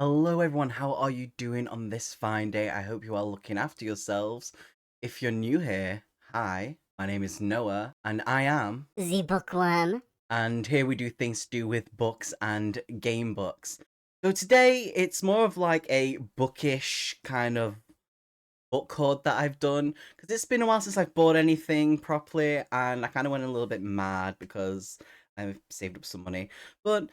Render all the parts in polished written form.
Hello, everyone. How are you doing on this fine day? I hope you are looking after yourselves. If you're new here, hi, my name is Noah, and I am. The bookworm. And here we do things to do with books and game books. So today, it's more of like a bookish kind of book hoard that I've done because it's been a while since I've bought anything properly, and I kind of went a little bit mad because I've saved up some money. But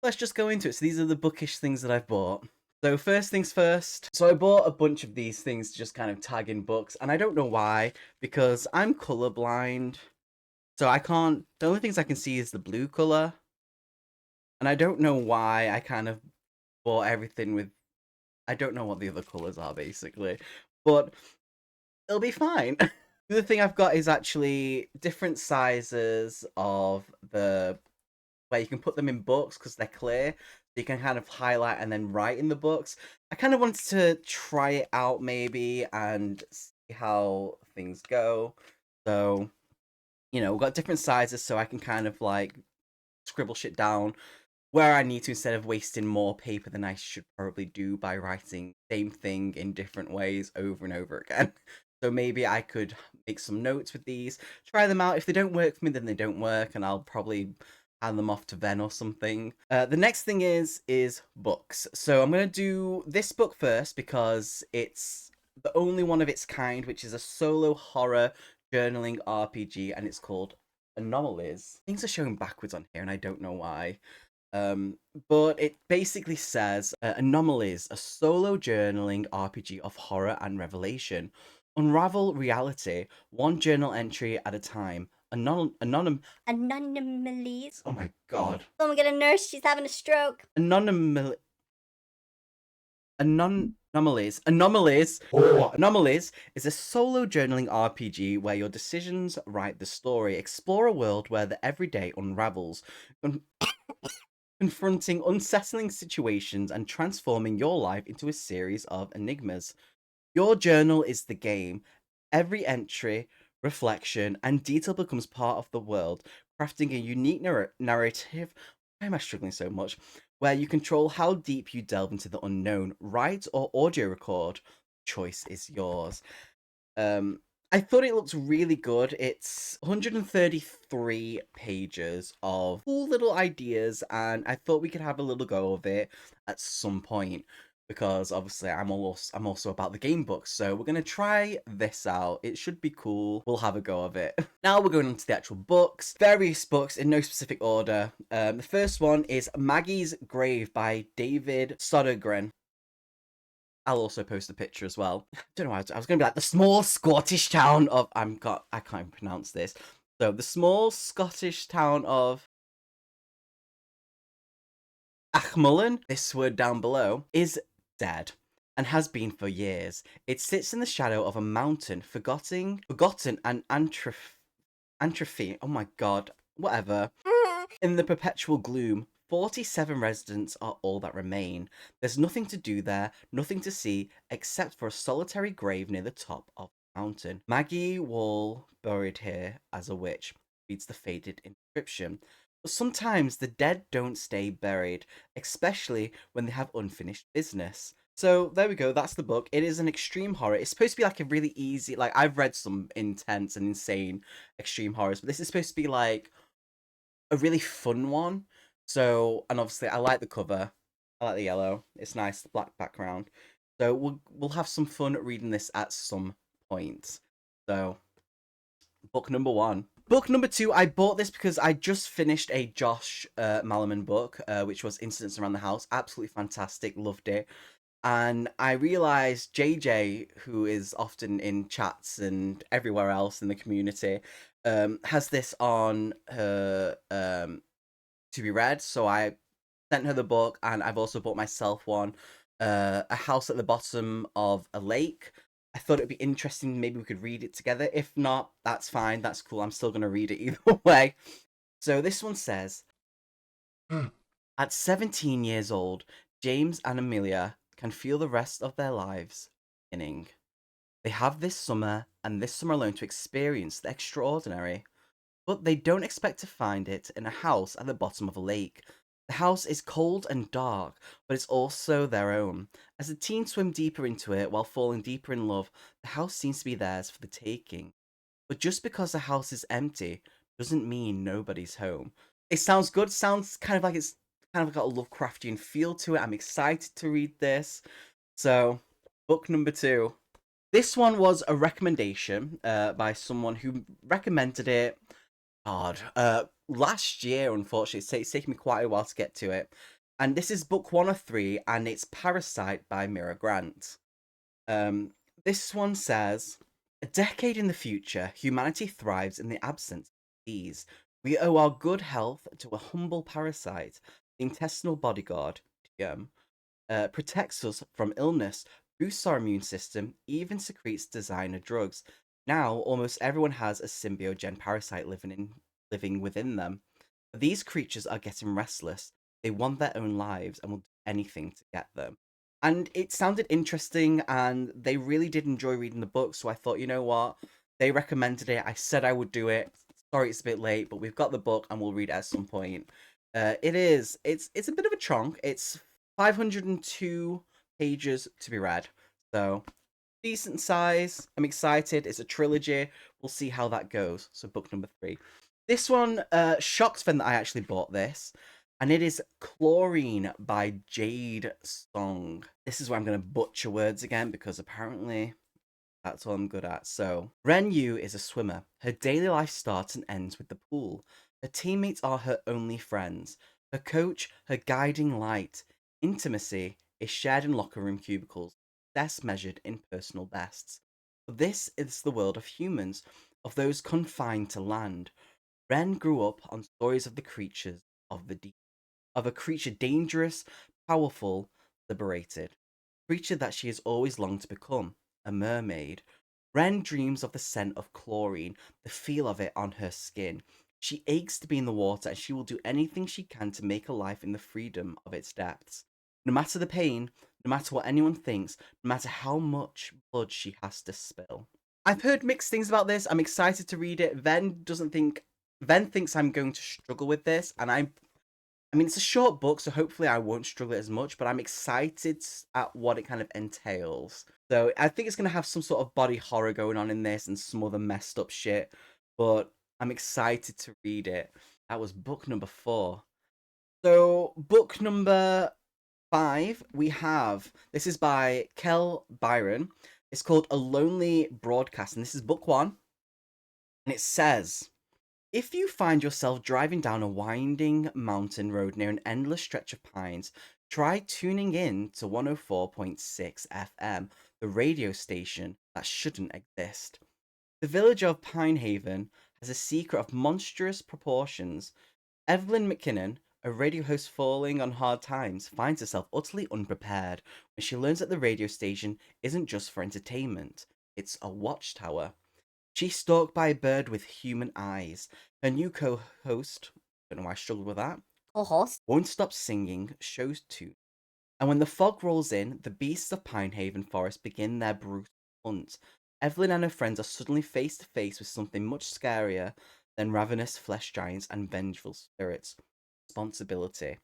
let's just go into it. So these are the bookish things that I've bought. So first things first. So I bought a bunch of these things to just kind of tag in books, and I don't know why because I'm colorblind. So I can't. The only things I can see is the blue color, and I don't know why I kind of bought everything with. I don't know what the other colors are basically, but it'll be fine. The other thing I've got is actually different sizes of the where you can put them in books because they're clear. So you can kind of highlight and then write in the books. I kind of wanted to try it out maybe and see how things go. So, we've got different sizes so I can kind of like scribble shit down where I need to instead of wasting more paper than I should probably do by writing the same thing in different ways over and over again. So maybe I could make some notes with these, try them out. If they don't work for me, then they don't work, and I'll probably hand them off to Ven or something. The next thing is books. So I'm gonna do this book first because it's the only one of its kind, which is a solo horror journaling RPG, and it's called Anomalies. Things are showing backwards on here, and I don't know why. Um, but it basically says Anomalies, a solo journaling RPG of horror and revelation. Unravel reality, one journal entry at a time. Anomalies. Oh my god. Someone get a nurse, she's having a stroke. Anomal- Anomalies is a solo journaling RPG where your decisions write the story. Explore a world where the everyday unravels. Confronting unsettling situations and transforming your life into a series of enigmas. Your journal is the game. Every entry, reflection, and detail becomes part of the world, crafting a unique narrative. Why am I struggling so much? Where you control how deep you delve into the unknown. Write or audio record. Choice is yours. I thought it looked really good. It's 133 pages of cool little ideas, and I thought we could have a little go of it at some point because obviously I'm also about the game books, so we're gonna try this out. It should be cool. We'll have a go of it. Now we're going on to the actual books. Various books in no specific order. The first one is Maggie's Grave by David Sodergren. I'll also post a picture as well. I don't know why I was going to be like the small Scottish town of I can't even pronounce this. So the small Scottish town of Achmullen, this word down below, is dead and has been for years. It sits in the shadow of a mountain, forgotten and atrophy. Oh my god, whatever. In the perpetual gloom, 47 residents are all that remain. There's nothing to do there, nothing to see, except for a solitary grave near the top of the mountain. Maggie Wall, buried here as a witch, reads the faded inscription. But sometimes the dead don't stay buried, especially when they have unfinished business. So there we go, that's the book. It is an extreme horror. It's supposed to be like a really easy, like I've read some intense and insane extreme horrors, but this is supposed to be like a really fun one. So, and obviously, I like the cover. I like the yellow. It's nice, the black background. So we'll have some fun reading this at some point. So, book number one. Book number two, I bought this because I just finished a Josh Malerman book, which was Incidents Around the House. Absolutely fantastic, loved it. And I realized JJ, who is often in chats and everywhere else in the community, has this on her to be read. So I sent her the book, and I've also bought myself one. A House at the Bottom of a Lake. I thought it'd be interesting. Maybe we could read it together. If not, that's fine. That's cool. I'm still gonna read it either way. So this one says, at 17 years old, James and Amelia can feel the rest of their lives beginning. They have this summer and this summer alone to experience the extraordinary, but they don't expect to find it in a house at the bottom of a lake. The house is cold and dark, but it's also their own. As the teens swim deeper into it while falling deeper in love, the house seems to be theirs for the taking. But just because the house is empty doesn't mean nobody's home. It sounds good, sounds kind of like it's kind of got a Lovecraftian feel to it. I'm excited to read this. So, book number 2. This one was a recommendation by someone who recommended it. God, last year, unfortunately, it's taken me quite a while to get to it. And this is book 1 of 3, and it's Parasite by Mira Grant. This one says, a decade in the future, humanity thrives in the absence of disease. We owe our good health to a humble parasite, the intestinal bodyguard, protects us from illness, boosts our immune system, even secretes designer drugs. Now, almost everyone has a symbiogen parasite living within them. These creatures are getting restless. They want their own lives and will do anything to get them. And it sounded interesting, and they really did enjoy reading the book. So I thought, you know what? They recommended it. I said I would do it. Sorry, it's a bit late, but we've got the book, and we'll read it at some point. It's a bit of a chunk. It's 502 pages to be read. So decent size. I'm excited. It's a trilogy. We'll see how that goes. So book number 3. This one shocked Sven that I actually bought this. And it is Chlorine by Jade Song. This is where I'm going to butcher words again because apparently that's all I'm good at. So, Ren Yu is a swimmer. Her daily life starts and ends with the pool. Her teammates are her only friends. Her coach, her guiding light. Intimacy is shared in locker room cubicles, best measured in personal bests. But this is the world of humans, of those confined to land. Ren grew up on stories of the creatures of the deep, of a creature dangerous, powerful, liberated. Creature that she has always longed to become, a mermaid. Ren dreams of the scent of chlorine, the feel of it on her skin. She aches to be in the water, and she will do anything she can to make a life in the freedom of its depths. No matter the pain, no matter what anyone thinks, no matter how much blood she has to spill. I've heard mixed things about this. I'm excited to read it. Ven thinks I'm going to struggle with this, and I mean, it's a short book, so hopefully I won't struggle as much, but I'm excited at what it kind of entails. So I think it's going to have some sort of body horror going on in this and some other messed up shit, but I'm excited to read it. That was book number 4. So book number 5, this is by Kel Byron. It's called A Lonely Broadcast, and this is book 1. And it says, if you find yourself driving down a winding mountain road near an endless stretch of pines, try tuning in to 104.6 FM, the radio station that shouldn't exist. The village of Pinehaven has a secret of monstrous proportions. Evelyn McKinnon, a radio host falling on hard times, finds herself utterly unprepared when she learns that the radio station isn't just for entertainment, it's a watchtower. She's stalked by a bird with human eyes. Her new co-host, don't know why I struggled with that, Horse. won't stop singing show's tune. And when the fog rolls in, the beasts of Pinehaven Forest begin their brutal hunt. Evelyn and her friends are suddenly face to face with something much scarier than ravenous flesh giants and vengeful spirits. Responsibility.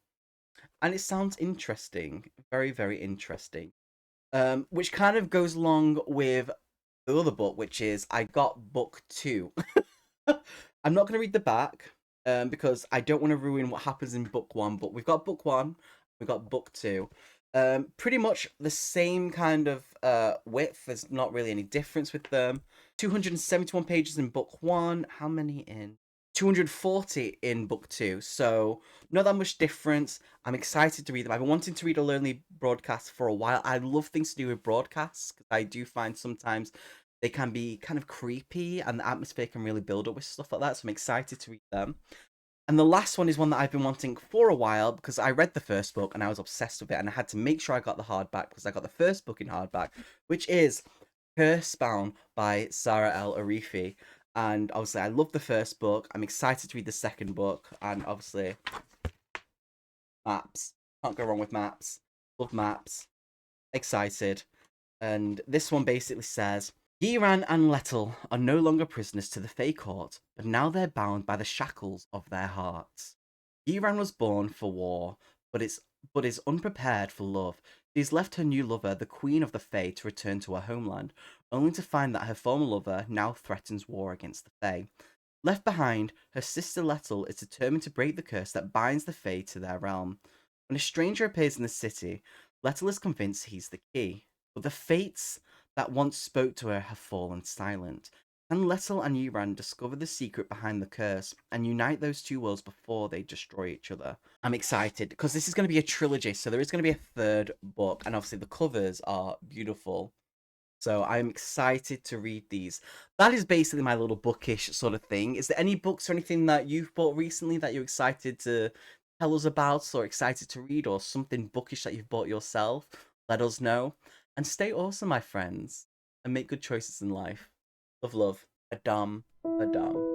And it sounds interesting. Very, very interesting. Which kind of goes along with the other book, which is I got book 2. I'm not going to read the back because I don't want to ruin what happens in book 1, but we've got book 1, we've got book 2. Pretty much the same kind of width. There's not really any difference with them. 271 pages in book 1. How many in? 240 in book 2. So not that much difference. I'm excited to read them. I've been wanting to read A Lonely Broadcast for a while. I love things to do with broadcasts because I do find sometimes they can be kind of creepy and the atmosphere can really build up with stuff like that. So I'm excited to read them. And the last one is one that I've been wanting for a while because I read the first book and I was obsessed with it, and I had to make sure I got the hardback because I got the first book in hardback, which is Cursebound by Sarah L. Arifi. And obviously I love the first book. I'm excited to read the second book, and obviously maps. Can't go wrong with maps. Love maps. Excited. And this one basically says, Yiran and Lettel are no longer prisoners to the Fae Court, but now they're bound by the shackles of their hearts. Iran was born for war, but is unprepared for love. She's left her new lover, the Queen of the Fae, to return to her homeland, only to find that her former lover now threatens war against the Fae. Left behind, her sister Lettel is determined to break the curse that binds the Fae to their realm. When a stranger appears in the city, Lettel is convinced he's the key, but the fates that once spoke to her have fallen silent. Can Lettel and Euron discover the secret behind the curse and unite those two worlds before they destroy each other? I'm excited because this is going to be a trilogy, so there is going to be a third book, and obviously the covers are beautiful. So I'm excited to read these. That is basically my little bookish sort of thing. Is there any books or anything that you've bought recently that you're excited to tell us about or excited to read, or something bookish that you've bought yourself? Let us know. And stay awesome, my friends, and make good choices in life. Love, love. Adam. Adam.